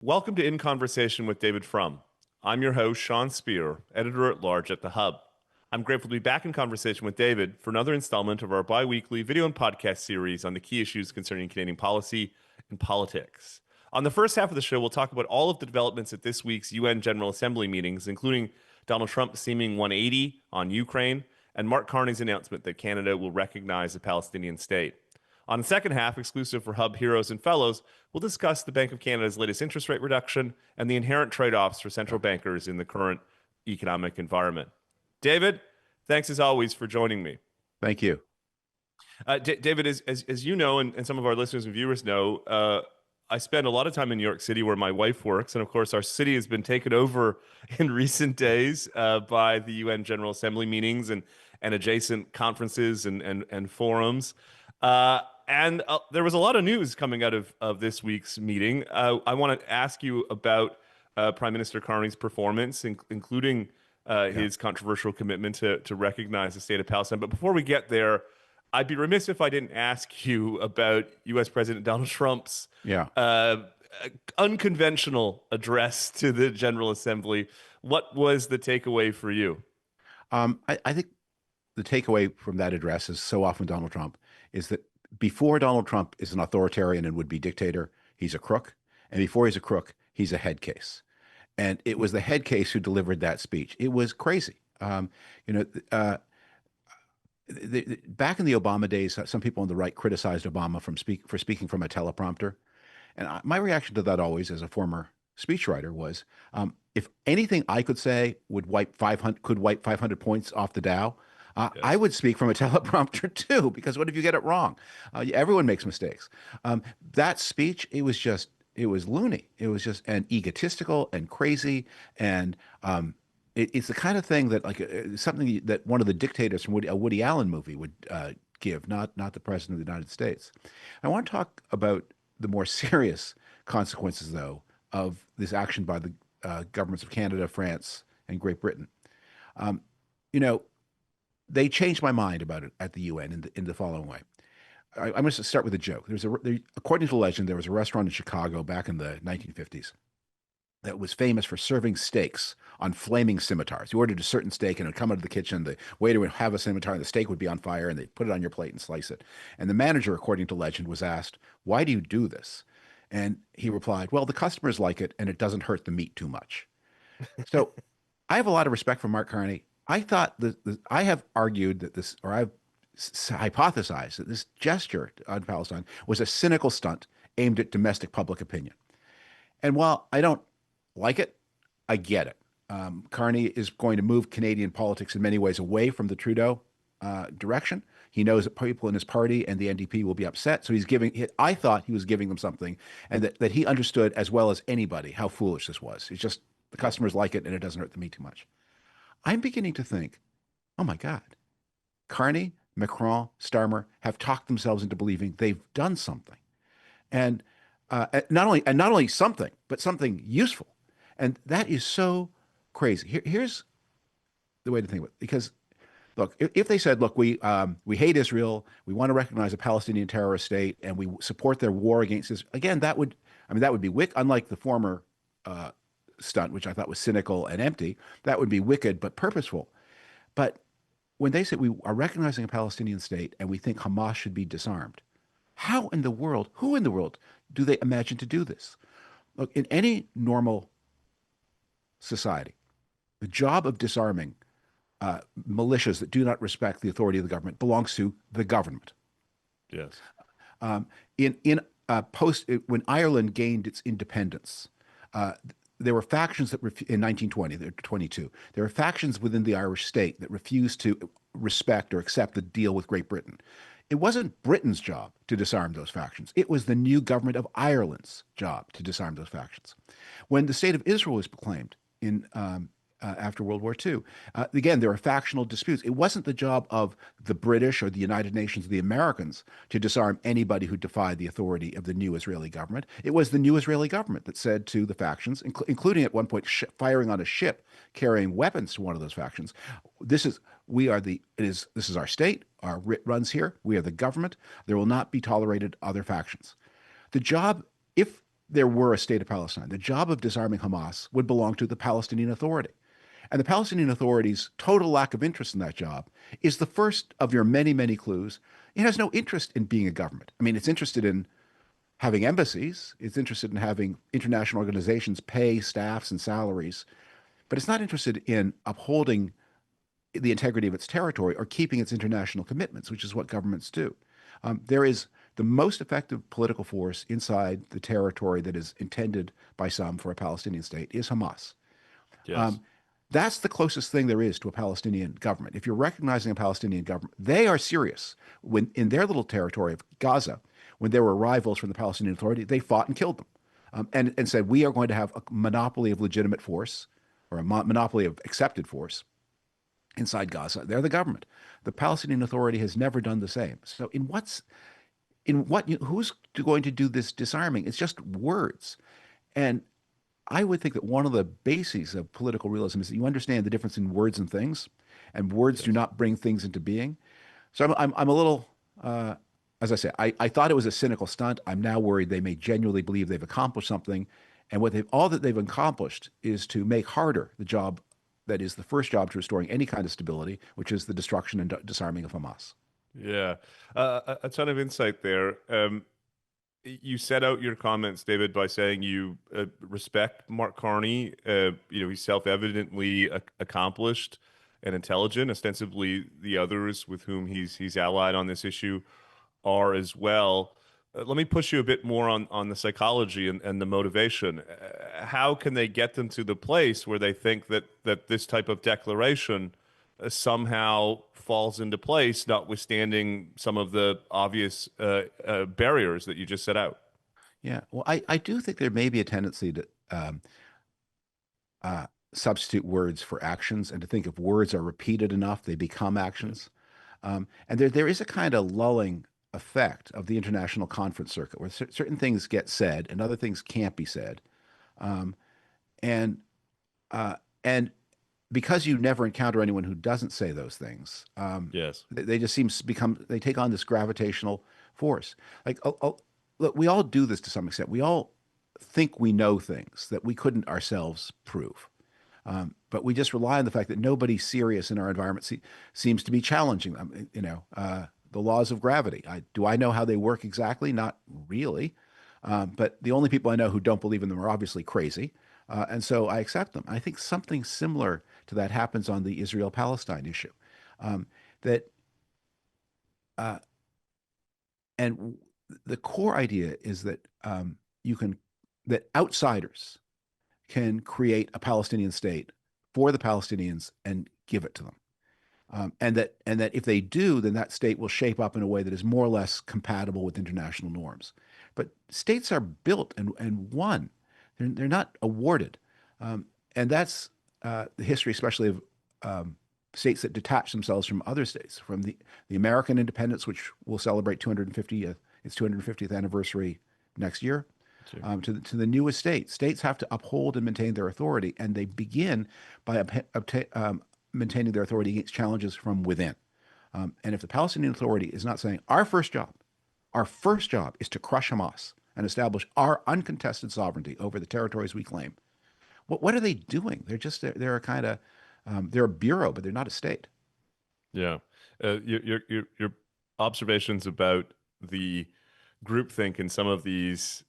Welcome to In Conversation with David Frum. I'm your host, Sean Speer, editor-at-large at The Hub. I'm grateful to be back in conversation with David for another installment of our bi-weekly video and podcast series on the key issues concerning Canadian policy and politics. On the first half of the show, we'll talk about all of the developments at this week's UN General Assembly meetings, including Donald Trump's seeming 180 on Ukraine and Mark Carney's announcement that Canada will recognize a Palestinian state. On the second half, exclusive for Hub Heroes and Fellows, we'll discuss the Bank of Canada's latest interest rate reduction and the inherent trade-offs for central bankers in the current economic environment. David, thanks as always for joining me. Thank you. David, as you know, and some of our listeners and viewers know, I spend a lot of time in New York City where my wife works. And of course, our city has been taken over in recent days by the UN General Assembly meetings and adjacent conferences and forums. And there was a lot of news coming out of this week's meeting. I want to ask you about Prime Minister Carney's performance, including his controversial commitment to recognize the state of Palestine. But before we get there, I'd be remiss if I didn't ask you about U.S. President Donald Trump's unconventional address to the General Assembly. What was the takeaway for you? I think the takeaway from that address, as so often Donald Trump, is that before Donald Trump is an authoritarian and would-be dictator, he's a crook. And before he's a crook, he's a head case. And it was the head case who delivered that speech. It was crazy. Back in the Obama days, some people on the right criticized Obama for speaking from a teleprompter. And my reaction to that always, as a former speechwriter, was if anything I could say could wipe 500 points off the Dow, yes, I would speak from a teleprompter too, because what if you get it wrong? Everyone makes mistakes. That speech, it was loony. It was just egotistical and crazy. And it's the kind of thing that something that one of the dictators from a Woody Allen movie would give, not the president of the United States. I want to talk about the more serious consequences, though, of this action by the governments of Canada, France, and Great Britain. They changed my mind about it at the UN in the following way. I'm going to start with a joke. According to legend, there was a restaurant in Chicago back in the 1950s that was famous for serving steaks on flaming scimitars. You ordered a certain steak and it would come out of the kitchen. The waiter would have a scimitar and the steak would be on fire and they'd put it on your plate and slice it. And the manager, according to legend, was asked, "Why do you do this?" And he replied, "Well, the customers like it and it doesn't hurt the meat too much." So I have a lot of respect for Mark Carney. I thought I have argued that I've hypothesized that this gesture on Palestine was a cynical stunt aimed at domestic public opinion. And while I don't like it, I get it. Carney is going to move Canadian politics in many ways away from the Trudeau direction. He knows that people in his party and the NDP will be upset. So I thought he was giving them something, and that he understood as well as anybody how foolish this was. It's just the customers like it and it doesn't hurt the meat too much. I'm beginning to think, oh my God, Carney, Macron, Starmer have talked themselves into believing they've done something. And not only something, but something useful. And that is so crazy. Here's the way to think of it. Because look, if they said, look, we hate Israel, we want to recognize a Palestinian terrorist state, and we support their war against Israel, again, that would be unlike the former stunt, which I thought was cynical and empty. That would be wicked but purposeful. But when they say we are recognizing a Palestinian state and we think Hamas should be disarmed, who in the world do they imagine to do this? Look, in any normal society, the job of disarming militias that do not respect the authority of the government belongs to the government. Yes. When Ireland gained its independence, there were factions that in 1920, 22, there were factions within the Irish state that refused to respect or accept the deal with Great Britain. It wasn't Britain's job to disarm those factions. It was the new government of Ireland's job to disarm those factions. When the state of Israel was proclaimed after World War II, again, there were factional disputes. It wasn't the job of the British or the United Nations or the Americans to disarm anybody who defied the authority of the new Israeli government. It was the new Israeli government that said to the factions, including at one point firing on a ship carrying weapons to one of those factions, this is our state, our writ runs here, we are the government, there will not be tolerated other factions. The job, if there were a state of Palestine. The job of disarming Hamas would belong to the Palestinian Authority. And the Palestinian Authority's total lack of interest in that job is the first of your many, many clues. It has no interest in being a government. I mean, it's interested in having embassies, it's interested in having international organizations pay staffs and salaries, but it's not interested in upholding the integrity of its territory or keeping its international commitments, which is what governments do. There is the most effective political force inside the territory that is intended by some for a Palestinian state is Hamas. Yes. That's the closest thing there is to a Palestinian government. If you're recognizing a Palestinian government, they are serious. When in their little territory of Gaza, when there were rivals from the Palestinian Authority, they fought and killed them, and said, we are going to have a monopoly of legitimate force or a monopoly of accepted force inside Gaza. They're the government. The Palestinian Authority has never done the same. So who's going to do this disarming? It's just words. And I would think that one of the bases of political realism is that you understand the difference in words and things, and words do Yes. not bring things into being. So I'm a little, as I say, I thought it was a cynical stunt. I'm now worried they may genuinely believe they've accomplished something, and all that they've accomplished is to make harder the job that is the first job to restoring any kind of stability, which is the destruction and disarming of Hamas. Yeah. A ton of insight there. You set out your comments, David, by saying you respect Mark Carney. He's self-evidently accomplished and intelligent. Ostensibly, the others with whom he's allied on this issue are as well. Let me push you a bit more on the psychology and the motivation. How can they get them to the place where they think that this type of declaration somehow falls into place, notwithstanding some of the obvious barriers that you just set out? Yeah, well, I do think there may be a tendency to substitute words for actions and to think if words are repeated enough, they become actions. And there is a kind of lulling effect of the international conference circuit where certain things get said and other things can't be said. Um, and and because you never encounter anyone who doesn't say those things, Yes. they just seem to become, they take on this gravitational force. Like, look, we all do this to some extent. We all think we know things that we couldn't ourselves prove. But we just rely on the fact that nobody serious in our environment seems to be challenging them. The laws of gravity. Do I know how they work exactly? Not really. But the only people I know who don't believe in them are obviously crazy. And so I accept them. I think something similar to that happens on the Israel-Palestine issue. That and the core idea is that that outsiders can create a Palestinian state for the Palestinians and give it to them. And that if they do, then that state will shape up in a way that is more or less compatible with international norms. But states are built and won. They're not awarded. And that's the history, especially of states that detach themselves from other states, from the American independence, which will celebrate its 250th anniversary next year, Sure. to the newest states. States have to uphold and maintain their authority, and they begin by maintaining their authority against challenges from within. And if the Palestinian Authority is not saying, our first job is to crush Hamas and establish our uncontested sovereignty over the territories we claim, what are they doing? They're a kind of they're a bureau, but they're not a state. Yeah. Your observations about the groupthink in some of these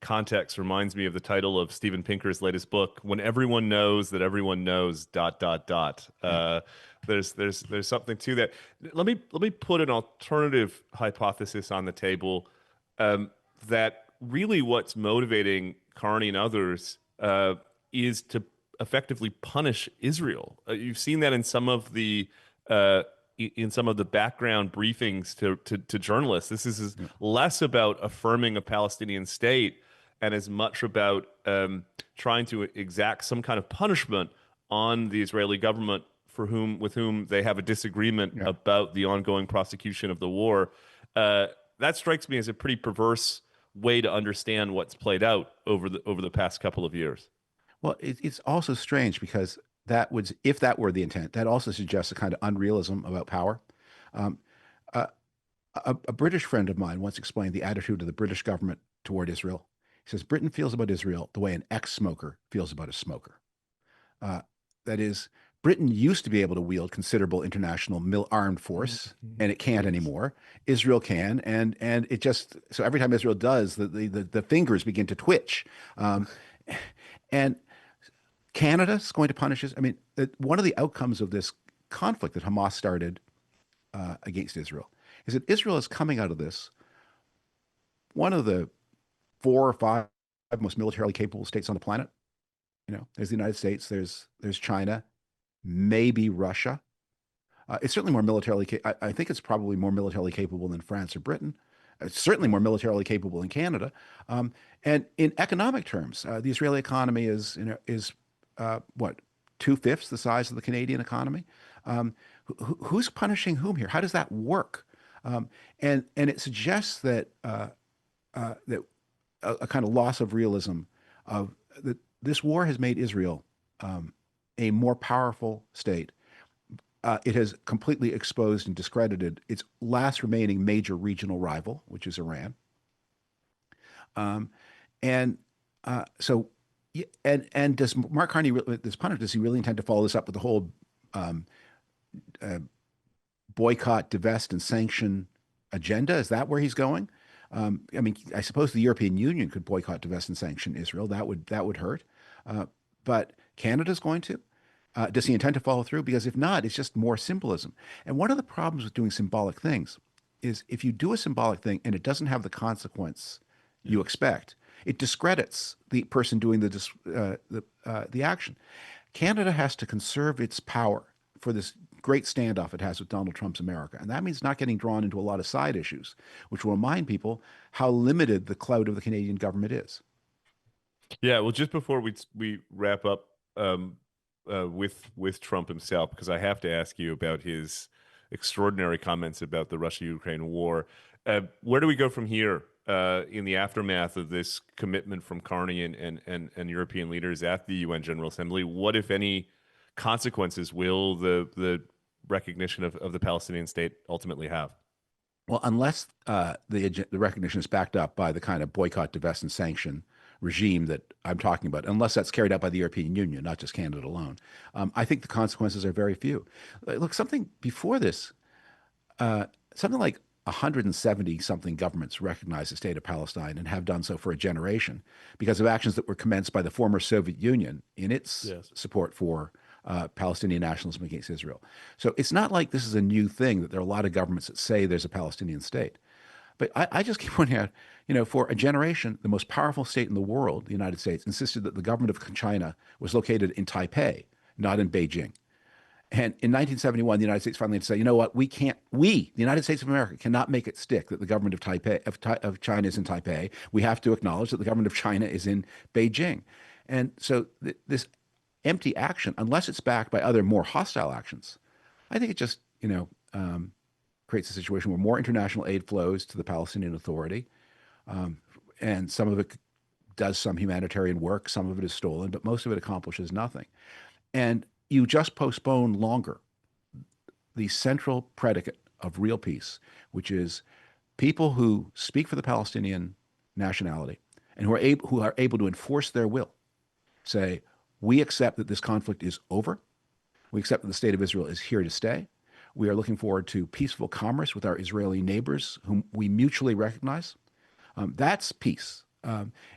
contexts reminds me of the title of Steven Pinker's latest book, "When Everyone Knows That Everyone Knows ... Yeah. There's something to that. Let me put an alternative hypothesis on the table, that really what's motivating Carney and others is to effectively punish Israel. You've seen that in some of the background briefings to journalists. This is Yeah. less about affirming a Palestinian state and as much about trying to exact some kind of punishment on the Israeli government with whom they have a disagreement Yeah. about the ongoing prosecution of the war. That strikes me as a pretty perverse way to understand what's played out over the past couple of years. Well, it's also strange because if that were the intent, that also suggests a kind of unrealism about power. Um, a British friend of mine once explained the attitude of the British government toward Israel. He says Britain feels about Israel the way an ex-smoker feels about a smoker. Uh, that is, Britain used to be able to wield considerable international armed force, and it can't Yes. anymore. Israel can, and it just so every time Israel does, the fingers begin to twitch. Um, and Canada's going to punish us. I mean, one of the outcomes of this conflict that Hamas started against Israel is that Israel is coming out of this one of the four or five most militarily capable states on the planet. There's the United States, there's China, maybe Russia. It's certainly more militarily. I think it's probably more militarily capable than France or Britain. It's certainly more militarily capable than Canada. And in economic terms, the Israeli economy is what 2/5 the size of the Canadian economy. Who's punishing whom here? How does that work? And it suggests that that a kind of loss of realism of that this war has made Israel a more powerful state. It has completely exposed and discredited its last remaining major regional rival, which is Iran. Um, and so, and does Mark Carney, this punish, does he really intend to follow this up with the whole um, uh, boycott, divest, and sanction agenda? Is that where he's going? I mean, I suppose the European Union could boycott, divest, and sanction Israel. That would hurt. But Canada's going to. Does he intend to follow through? Because if not, it's just more symbolism. And one of the problems with doing symbolic things is if you do a symbolic thing and it doesn't have the consequence you expect, it discredits the person doing the action. Canada has to conserve its power for this great standoff it has with Donald Trump's America. And that means not getting drawn into a lot of side issues, which will remind people how limited the clout of the Canadian government is. Yeah, well, just before we wrap up with Trump himself, because I have to ask you about his extraordinary comments about the Russia-Ukraine war. Where do we go from here in the aftermath of this commitment from Carney and European leaders at the UN General Assembly? What, if any, consequences will the recognition of the Palestinian state ultimately have? Well, unless the recognition is backed up by the kind of boycott, divest, and sanction regime that I'm talking about, unless that's carried out by the European Union, not just Canada alone, I think the consequences are very few. Look, something before this, something like 170 something governments recognize the state of Palestine and have done so for a generation because of actions that were commenced by the former Soviet Union in its Yes. support for Palestinian nationalism against Israel. So it's not like this is a new thing that there are a lot of governments that say there's a Palestinian state. But I just keep pointing out, for a generation, the most powerful state in the world, the United States, insisted that the government of China was located in Taipei, not in Beijing. And in 1971, the United States finally had to say, you know what, the United States of America, cannot make it stick that the government of China is in Taipei. We have to acknowledge that the government of China is in Beijing. And so this empty action, unless it's backed by other more hostile actions, I think it just, creates a situation where more international aid flows to the Palestinian Authority. And some of it does some humanitarian work, some of it is stolen, but most of it accomplishes nothing. And you just postpone longer the central predicate of real peace, which is people who speak for the Palestinian nationality and who are able to enforce their will say, we accept that this conflict is over. We accept that the state of Israel is here to stay. We are looking forward to peaceful commerce with our Israeli neighbors whom we mutually recognize. That's peace.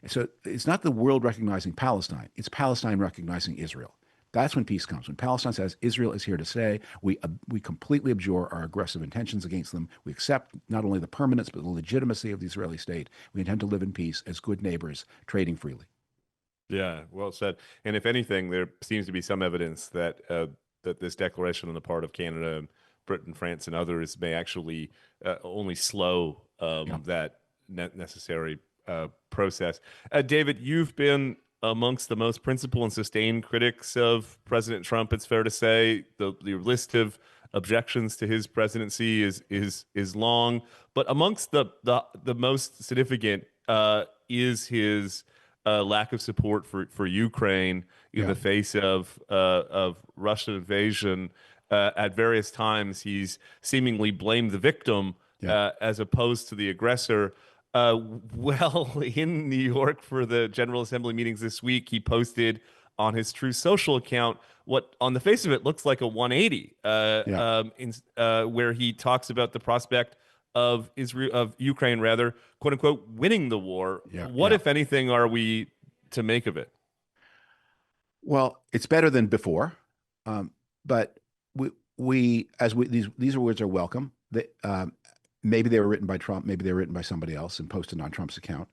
So it's not the world recognizing Palestine. It's Palestine recognizing Israel. That's when peace comes. When Palestine says Israel is here to stay, we completely abjure our aggressive intentions against them. We accept not only the permanence but the legitimacy of the Israeli state. We intend to live in peace as good neighbors, trading freely. Yeah, well said. And if anything, there seems to be some evidence that that this declaration on the part of Canada, Britain, France, and others may actually only slow Yeah. that necessary process. David, you've been amongst the most principled and sustained critics of President Trump. It's fair to say the list of objections to his presidency is long, but amongst the most significant is his lack of support for Ukraine in Yeah. the face of Russian invasion. At various times, he's seemingly blamed the victim Yeah. as opposed to the aggressor. Uh, well, in New York for the General Assembly meetings this week, he posted on his True Social account what, on the face of it, looks like a 180, Yeah, where he talks about the prospect of Ukraine, rather, quote unquote, winning the war. yeah, What, yeah. if anything, are we to make of it? Well, it's better than before, um, but these words are welcome. Maybe they were written by Trump, maybe they were written by somebody else and posted on Trump's account.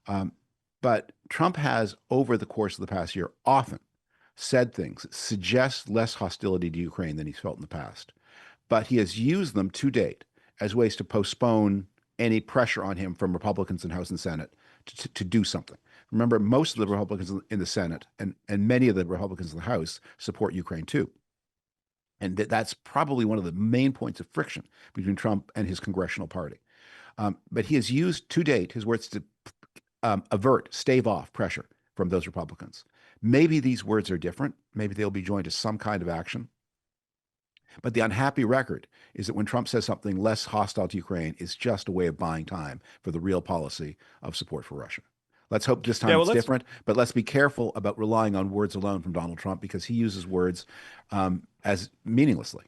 Um, but Trump has, over the course of the past year, often said things that suggest less hostility to Ukraine than he's felt in the past. But he has used them to date as ways to postpone any pressure on him from Republicans in House and Senate to do something. Remember, most of the Republicans in the Senate and many of the Republicans in the House support Ukraine too. And that's probably one of the main points of friction between Trump and his congressional party. But he has used to date his words to stave off pressure from those Republicans. Maybe these words are different. Maybe they'll be joined to some kind of action. But the unhappy record is that when Trump says something less hostile to Ukraine, it's just a way of buying time for the real policy of support for Russia. Let's hope this Yeah, time well, it's let's different, but let's be careful about relying on words alone from Donald Trump because he uses words as meaninglessly.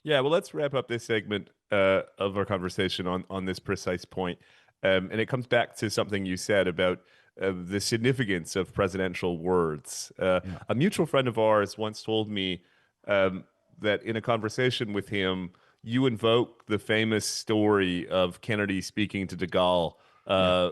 let's wrap up this segment of our conversation on this precise point. And it comes back to something you said about the significance of presidential words. Yeah, A mutual friend of ours once told me um, that in a conversation with him, you invoke the famous story of Kennedy speaking to de Gaulle yeah,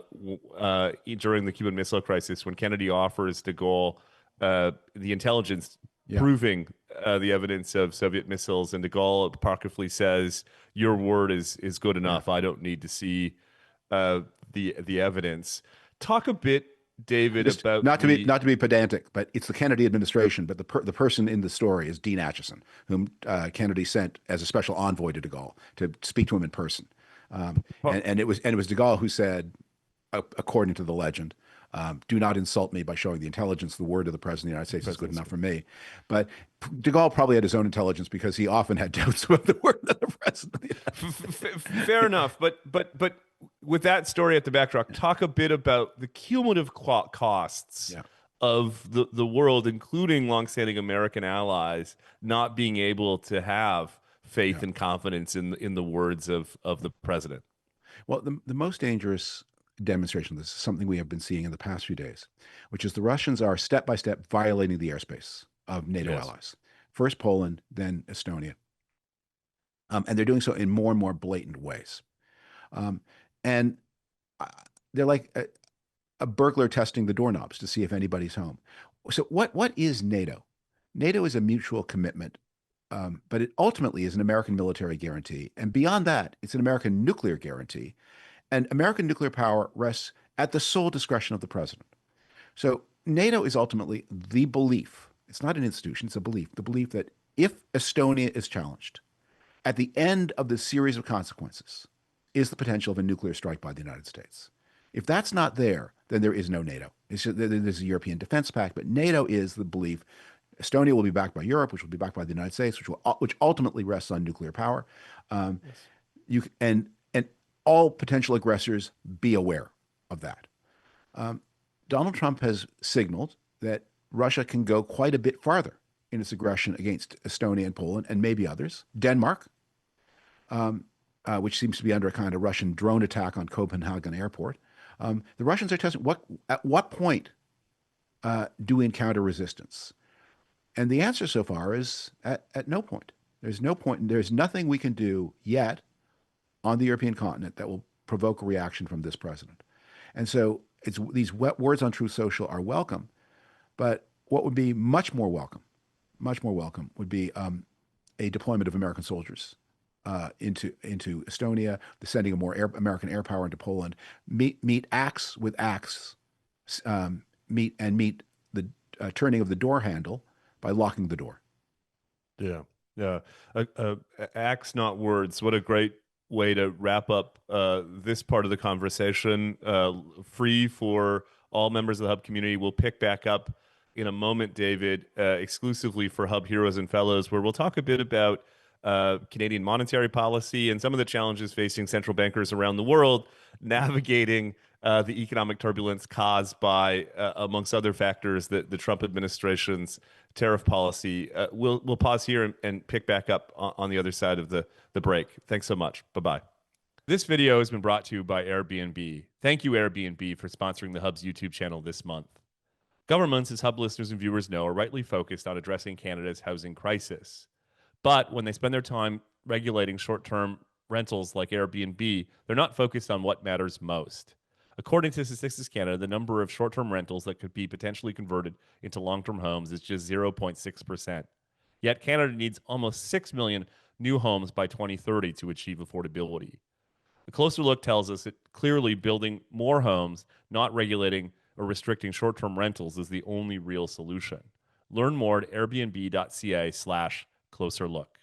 during the Cuban Missile Crisis, when Kennedy offers de Gaulle the intelligence yeah, proving the evidence of Soviet missiles, and de Gaulle apocryphally says, "Your word is good yeah. enough. I don't need to see the evidence." Talk a bit, David, Just about the not to be pedantic, but it's the Kennedy administration. But the person in the story is Dean Acheson, whom Kennedy sent as a special envoy to de Gaulle to speak to him in person. And it was de Gaulle who said, according to the legend, do not insult me by showing the intelligence. The word of the president of the United States is good president's. enough for me. But de Gaulle probably had his own intelligence because he often had doubts about the word of the president of the United Fair States. enough, but with that story at the backdrop, talk a bit about the cumulative costs Yeah, of the world, including longstanding American allies, not being able to have faith yeah. and confidence in the words of the president. Well, the most dangerous demonstration of this is something we have been seeing in the past few days, which is the Russians are step by step violating the airspace of NATO Yes. allies. First Poland, then Estonia. And they're doing so in more and more blatant ways. Um, and uh, they're like a burglar testing the doorknobs to see if anybody's home. So, what is NATO? NATO is a mutual commitment, but it ultimately is an American military guarantee. And beyond that, it's an American nuclear guarantee. And American nuclear power rests at the sole discretion of the president. So NATO is ultimately the belief. It's not an institution, it's a belief. The belief that if Estonia is challenged, at the end of the series of consequences is the potential of a nuclear strike by the United States. If that's not there, then there is no NATO. There's a European Defense Pact, but NATO is the belief Estonia will be backed by Europe, which will be backed by the United States, which ultimately rests on nuclear power. Um, Yes. you and all potential aggressors be aware of that. Um, Donald Trump has signaled that Russia can go quite a bit farther in its aggression against Estonia and Poland and maybe others. Denmark, which seems to be under a kind of Russian drone attack on Copenhagen airport. The Russians are testing at what point do we encounter resistance? And the answer so far is at no point. There's no point. There's nothing we can do yet on the European continent that will provoke a reaction from this president. And so it's these words on Truth Social are welcome, but what would be much more welcome, would be a deployment of American soldiers into Estonia, the sending of more American air power into Poland, meet axe with axe, meet the turning of the door handle by locking the door. Yeah, yeah. Acts, not words. What a great way to wrap up this part of the conversation. Free for all members of the Hub community. We'll pick back up in a moment, David, exclusively for Hub Heroes and Fellows, where we'll talk a bit about Canadian monetary policy and some of the challenges facing central bankers around the world navigating the economic turbulence caused by, amongst other factors, the Trump administration's tariff policy. We'll pause here and pick back up on the other side of the break. Thanks so much. Bye-bye. This video has been brought to you by Airbnb. Thank you, Airbnb, for sponsoring the Hub's YouTube channel this month. Governments, as Hub listeners and viewers know, are rightly focused on addressing Canada's housing crisis. But when they spend their time regulating short-term rentals like Airbnb, they're not focused on what matters most. According to Statistics Canada, the number of short-term rentals that could be potentially converted into long-term homes is just 0.6%. Yet Canada needs almost 6 million new homes by 2030 to achieve affordability. A closer look tells us that clearly building more homes, not regulating or restricting short-term rentals, is the only real solution. Learn more at airbnb.ca/closer look.